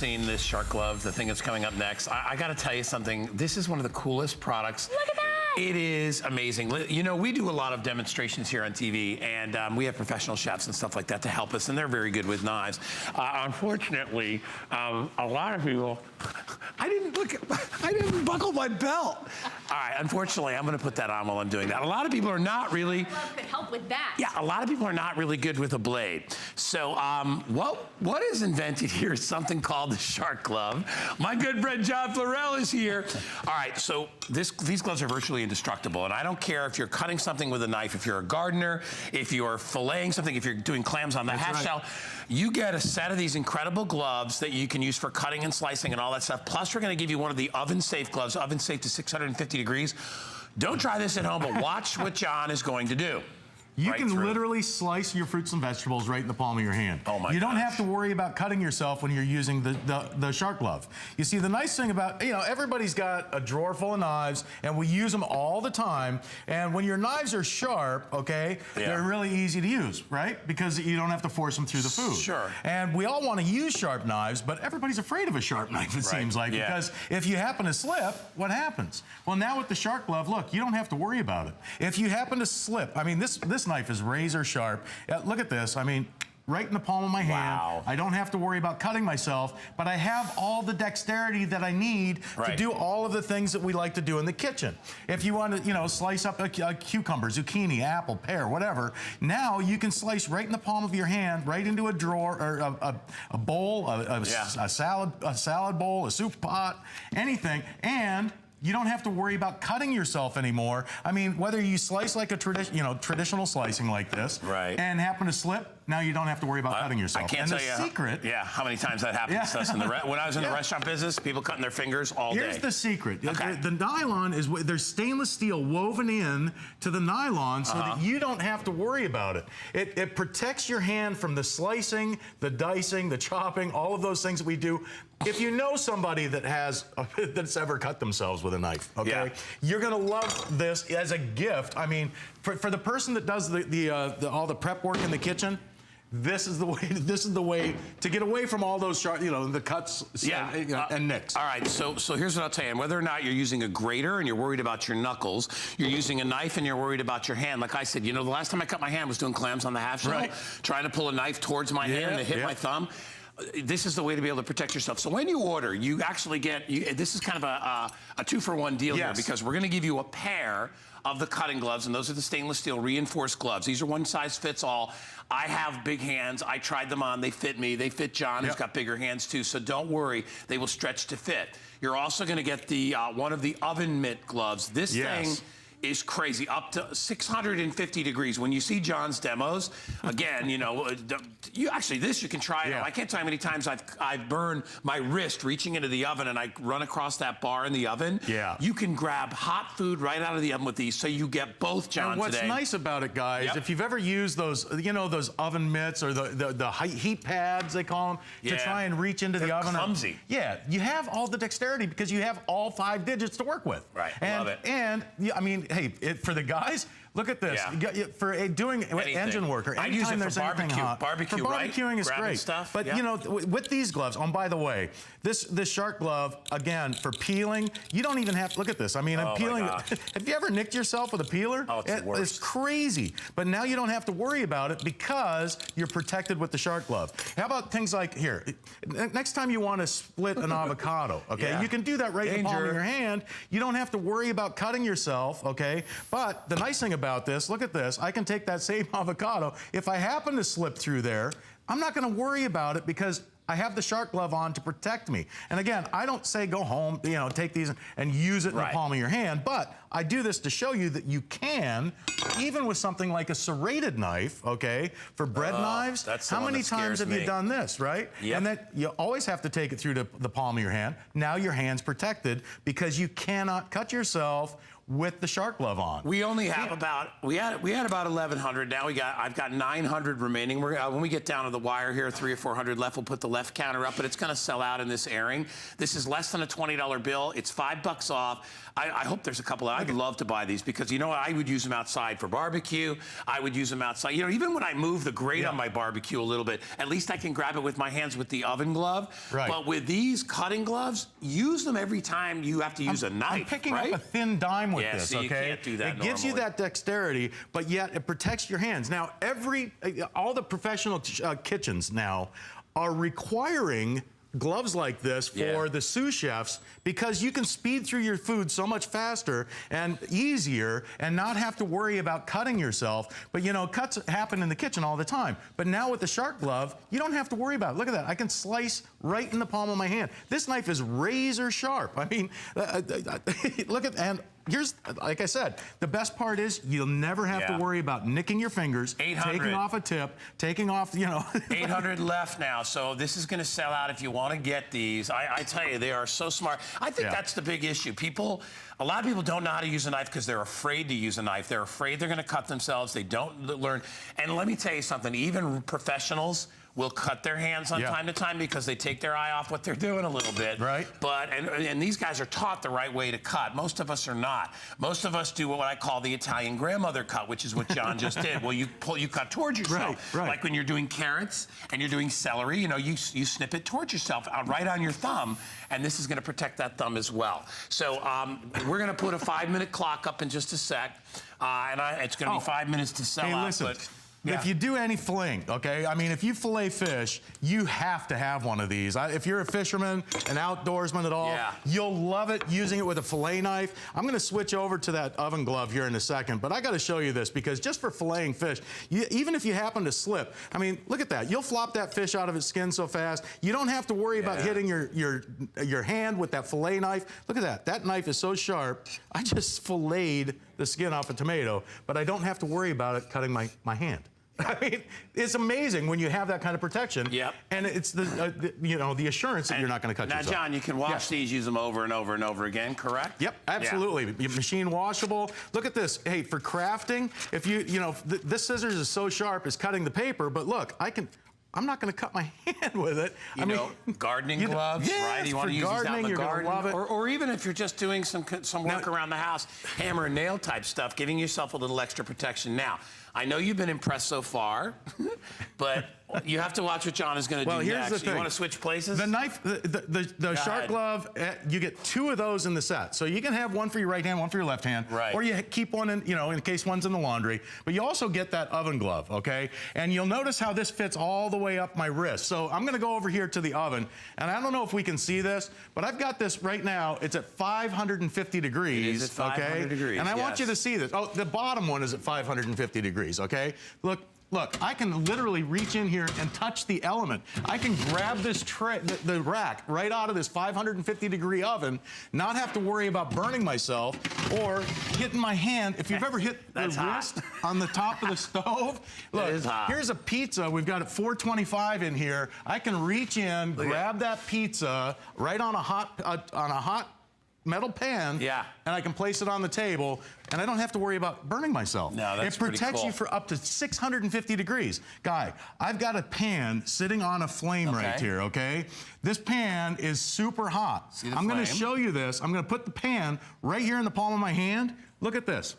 Seen this shark glove, the thing that's coming up next. I gotta tell you something. This is one of the coolest products. Look at that! It is amazing. You know, we do a lot of demonstrations here on TV, and we have professional chefs and stuff like that to help us, and they're very good with knives. Unfortunately, a lot of people, I didn't buckle my belt. All right, unfortunately, I'm gonna put that on while I'm doing that. A lot of people are not really. Glove could help with that. Yeah, a lot of people are not really good with a blade. So what is invented here is something called the shark glove. My good friend John Florell is here. All right, so these gloves are virtually indestructible, and I don't care if you're cutting something with a knife, if you're a gardener, if you're filleting something, if you're doing clams on the half shell, you get a set of these incredible gloves that you can use for cutting and slicing and all that stuff. Plus, we're gonna give you one of the oven-safe gloves, oven-safe to 650 degrees. Don't try this at home, but watch what John is going to do. You can literally slice your fruits and vegetables right in the palm of your hand. Oh my You don't have to worry about cutting yourself when you're using the shark glove. You see, the nice thing about, you know, everybody's got a drawer full of knives, and we use them all the time. And when your knives are sharp, okay, they're really easy to use, right? Because you don't have to force them through the food. Sure. And we all want to use sharp knives, but everybody's afraid of a sharp knife, it seems like, because if you happen to slip, what happens? Well, now with the shark glove, look, you don't have to worry about it. If you happen to slip, I mean, this knife is razor sharp. Look at this. I mean, right in the palm of my hand. I don't have to worry about cutting myself, but I have all the dexterity that I need to do all of the things that we like to do in the kitchen. If you want to, you know, slice up a cucumber, zucchini, apple, pear, whatever, now you can slice right in the palm of your hand, right into a drawer or a bowl, a salad bowl, a soup pot, anything, and you don't have to worry about cutting yourself anymore. I mean, whether you slice like a traditional slicing like this, and happen to slip, now you don't have to worry about cutting yourself. I can't tell you secret. How many times that happens to us when I was in the restaurant business, people cutting their fingers all day. Here's the secret. The nylon is, there's stainless steel woven in to the nylon so that you don't have to worry about it. It protects your hand from the slicing, the dicing, the chopping, all of those things that we do. If you know somebody that that's ever cut themselves with a knife, okay, you're gonna love this as a gift. I mean, for the person that does all the prep work in the kitchen, this is the way. This is the way to get away from all those sharp, the cuts and nicks. All right, so here's what I'll tell you. And whether or not you're using a grater and you're worried about your knuckles, you're using a knife and you're worried about your hand. Like I said, you know, the last time I cut my hand was doing clams on the half shell, trying to pull a knife towards my hand and it hit my thumb. This is the way to be able to protect yourself. So when you order, you actually get, this is kind of a 2-for-1 deal here, because we're gonna give you a pair of the cutting gloves, and those are the stainless steel reinforced gloves. These are one size fits all. I have big hands. I tried them on. They fit me. They fit John, who's got bigger hands too. So don't worry. They will stretch to fit. You're also going to get the one of the oven mitt gloves. This thing is crazy, up to 650 degrees. When you see John's demos, again, you know, you can try it. I can't tell you how many times I've burned my wrist reaching into the oven and I run across that bar in the oven. You can grab hot food right out of the oven with these, so you get both, John, and what's nice about it, guys, if you've ever used those, you know, those oven mitts or the heat pads, they call them, to try and reach into the oven. Clumsy. You have all the dexterity because you have all 5 digits to work with. Love it. And, I mean, hey, for the guys, look at this. For doing engine work or anytime there's anything hot. Barbecue, for barbecuing is Grabbing great. Stuff. But you know, with these gloves, by the way, this shark glove, again, for peeling, you don't even have to look at this. I mean, I'm peeling. Have you ever nicked yourself with a peeler? Oh, it's the worst. It's crazy. But now you don't have to worry about it because you're protected with the shark glove. How about things like here? Next time you want to split an avocado, okay, you can do that right in the palm of your hand. You don't have to worry about cutting yourself, okay? But the nice thing about this, look at this, I can take that same avocado. If I happen to slip through there, I'm not gonna worry about it because I have the shark glove on to protect me. And again, I don't say go home, you know, take these and use it in the palm of your hand, but I do this to show you that you can, even with something like a serrated knife, okay, for bread knives. How many times have you done this, right? And then you always have to take it through to the palm of your hand. Now your hand's protected because you cannot cut yourself with the shark glove on. We only have we had about 1,100. Now I've got 900 remaining. When we get down to the wire here, 300 or 400 left, we'll put the left counter up, but it's gonna sell out in this airing. This is less than a $20 bill. It's $5 off. I hope there's a couple of I'd love to buy these because, you know what, I would use them outside for barbecue. I would use them outside. You know, even when I move the grate on my barbecue a little bit, at least I can grab it with my hands with the oven glove. Right. But with these cutting gloves, use them every time you have to use a knife. I'm picking up a thin dime with this, okay? You can't do that It gives you that dexterity, but yet it protects your hands. Now, all the professional kitchens now are requiring gloves like this for the sous chefs because you can speed through your food so much faster and easier and not have to worry about cutting yourself. But you know, cuts happen in the kitchen all the time. But now with the shark glove, you don't have to worry about it. Look at that. I can slice right in the palm of my hand. This knife is razor sharp. I mean, look at, and here's, like I said, the best part is you'll never have to worry about nicking your fingers, taking off a tip, taking off, you know. 800 left now, so this is going to sell out if you want to get these. I tell you, they are so smart. I think that's the big issue. A lot of people don't know how to use a knife because they're afraid to use a knife. They're afraid they're going to cut themselves. They don't learn. And let me tell you something, even professionals will cut their hands on time to time because they take their eye off what they're doing a little bit. Right. But, and these guys are taught the right way to cut. Most of us are not. Most of us do what I call the Italian grandmother cut, which is what John just did. Well, you cut towards yourself. Right. Like when you're doing carrots and you're doing celery, you know, you snip it towards yourself, right on your thumb, and this is going to protect that thumb as well. So we're going to put a 5-minute clock up in just a sec, and it's going to be 5 minutes to sell out. Listen. But if you do any filleting, okay? I mean, if you fillet fish, you have to have one of these. If you're a fisherman, an outdoorsman at all, you'll love it using it with a fillet knife. I'm gonna switch over to that oven glove here in a second, but I gotta show you this because just for filleting fish, even if you happen to slip, I mean, look at that. You'll flop that fish out of its skin so fast. You don't have to worry about hitting your hand with that fillet knife. Look at that. That knife is so sharp. I just filleted the skin off a tomato, but I don't have to worry about it cutting my hand. I mean, it's amazing when you have that kind of protection. Yep. And it's you know, the assurance that you're not going to cut yourself. Now, John, you can wash these, use them over and over and over again, correct? Yep, absolutely. Machine washable. Look at this. Hey, for crafting, if you know, this scissors is so sharp, it's cutting the paper, but look, I'm not going to cut my hand with it. I mean, gardening gloves, right? You want to use these out in the garden, or even if you're just doing some work around the house, hammer and nail type stuff, giving yourself a little extra protection. Now, I know you've been impressed so far, but you have to watch what John is going to do here's next. The thing. You want to switch places? The knife, the shark glove, you get 2 of those in the set. So you can have one for your right hand, one for your left hand. Right. Or you keep one in, you know, in case one's in the laundry. But you also get that oven glove, okay? And you'll notice how this fits all the way up my wrist. So I'm going to go over here to the oven. And I don't know if we can see this, but I've got this right now. It's at 550 degrees. It is at 500 degrees, And I want you to see this. Oh, the bottom one is at 550 degrees, okay? Look, I can literally reach in here and touch the element. I can grab this tray, the rack, right out of this 550-degree oven, not have to worry about burning myself or hitting my hand. If you've ever hit the wrist on the top of the stove, look, here's a pizza. We've got it 425 in here. I can reach in, grab that pizza right on a hot metal pan, and I can place it on the table, and I don't have to worry about burning myself. No, that's It protects pretty cool. you for up to 650 degrees. Guy, I've got a pan sitting on a flame right here, okay? This pan is super hot. I'm going to show you this. I'm going to put the pan right here in the palm of my hand. Look at this.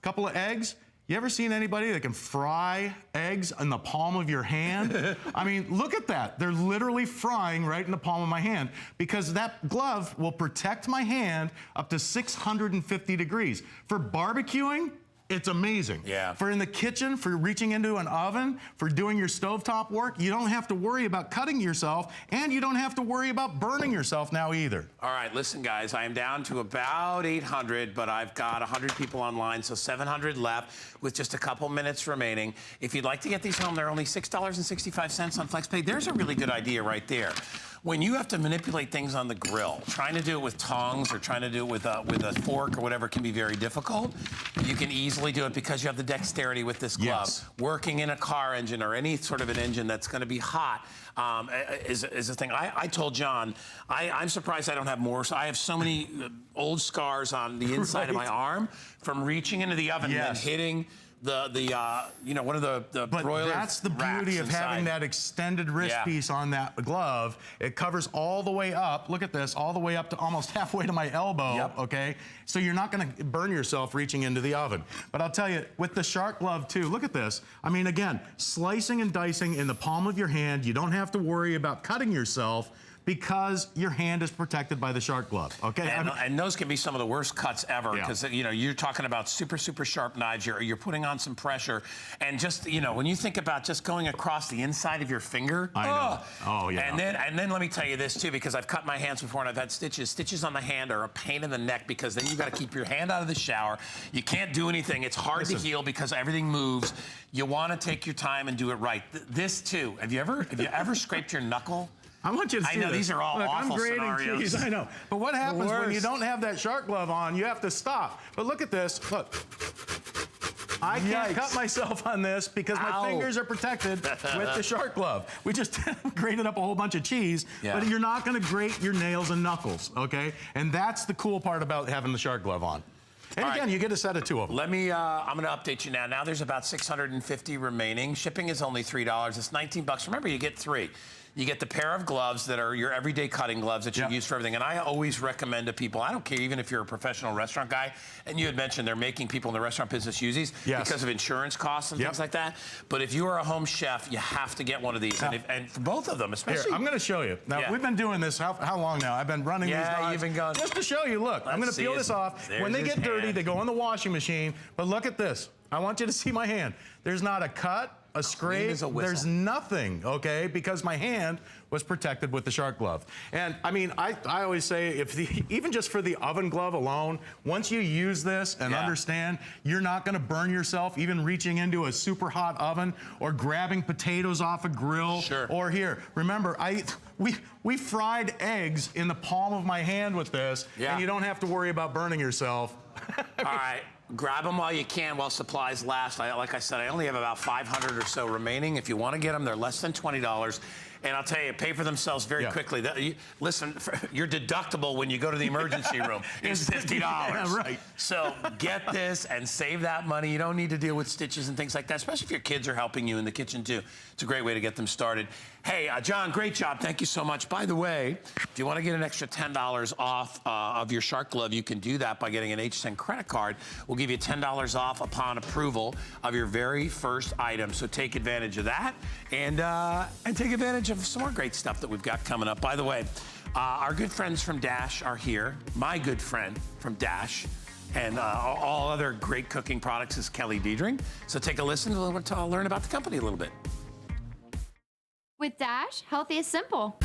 Couple of eggs. You ever seen anybody that can fry eggs in the palm of your hand? I mean, look at that. They're literally frying right in the palm of my hand because that glove will protect my hand up to 650 degrees. For barbecuing, it's amazing. Yeah. For in the kitchen, for reaching into an oven, for doing your stovetop work, you don't have to worry about cutting yourself, and you don't have to worry about burning yourself now either. All right, listen, guys, I am down to about 800, but I've got 100 people online, so 700 left with just a couple minutes remaining. If you'd like to get these home, they're only $6.65 on FlexPay. There's a really good idea right there. When you have to manipulate things on the grill, trying to do it with tongs or trying to do it with a fork or whatever can be very difficult. You can easily do it because you have the dexterity with this glove. Yes. Working in a car engine or any sort of an engine that's going to be hot is a thing. I told John, I'm surprised I don't have more. So I have so many old scars on the inside of my arm from reaching into the oven and then hitting you know, one of the But broiler that's the racks beauty of inside. having that extended wrist piece on that glove. It covers all the way up. Look at this, all the way up to almost halfway to my elbow. Okay, so you're not going to burn yourself reaching into the oven. But I'll tell you, with the shark glove too, look at this. I mean, again, slicing and dicing in the palm of your hand. You don't have to worry about cutting yourself, because your hand is protected by the shark glove, okay? And those can be some of the worst cuts ever, because you know, you're talking about super sharp knives. You're putting on some pressure, and just, you know, when you think about just going across the inside of your finger, I know. Oh yeah. And then let me tell you this too, because I've cut my hands before and I've had stitches. Stitches on the hand are a pain in the neck, because then you got to keep your hand out of the shower. You can't do anything. It's hard to heal because everything moves. You want to take your time and do it right. This too. Have you ever scraped your knuckle? I want you to see I know, this. these are all Look, awful I'm grating scenarios. cheese, I know. But what happens when you don't have that shark glove on? You have to stop. But look at this. Look. I can't cut myself on this because my fingers are protected with the shark glove. We just grated up a whole bunch of cheese, but you're not going to grate your nails and knuckles, okay? And that's the cool part about having the shark glove on. And again, you get a set of 2 of them. Let me, I'm going to update you now. Now there's about 650 remaining. Shipping is only $3. It's 19 bucks. Remember, you get 3. You get the pair of gloves that are your everyday cutting gloves that you use for everything. And I always recommend to people, I don't care even if you're a professional restaurant guy, and you had mentioned they're making people in the restaurant business use these because of insurance costs and things like that. But if you are a home chef, you have to get one of these. And for both of them, especially. Here, I'm going to show you. Now, we've been doing this how long now? I've been running these knives. You've been going. Just to show you, look, I'm going to peel this off. When they get dirty, they go in the washing machine. But look at this. I want you to see my hand. There's not a cut, a scrape, there's nothing, okay? Because my hand was protected with the shark glove. And I mean, I always say, even just for the oven glove alone, once you use this and understand, you're not gonna burn yourself even reaching into a super hot oven or grabbing potatoes off a grill. Or here, remember, we fried eggs in the palm of my hand with this, and you don't have to worry about burning yourself. All right. Grab them while you can, while supplies last. Like I said, I only have about 500 or so remaining. If you want to get them, they're less than $20. And I'll tell you, pay for themselves very quickly. Listen, your deductible when you go to the emergency room is $50. Yeah, right. So get this and save that money. You don't need to deal with stitches and things like that, especially if your kids are helping you in the kitchen too. It's a great way to get them started. Hey, John, great job. Thank you so much. By the way, if you want to get an extra $10 off of your shark glove, you can do that by getting an HSN credit card. We'll give you $10 off upon approval of your very first item. So take advantage of that and take advantage of some more great stuff that we've got coming up. By the way, our good friends from Dash are here. My good friend from Dash and all other great cooking products is Kelly Diedring. So take a listen to learn about the company a little bit. With Dash, healthy is simple.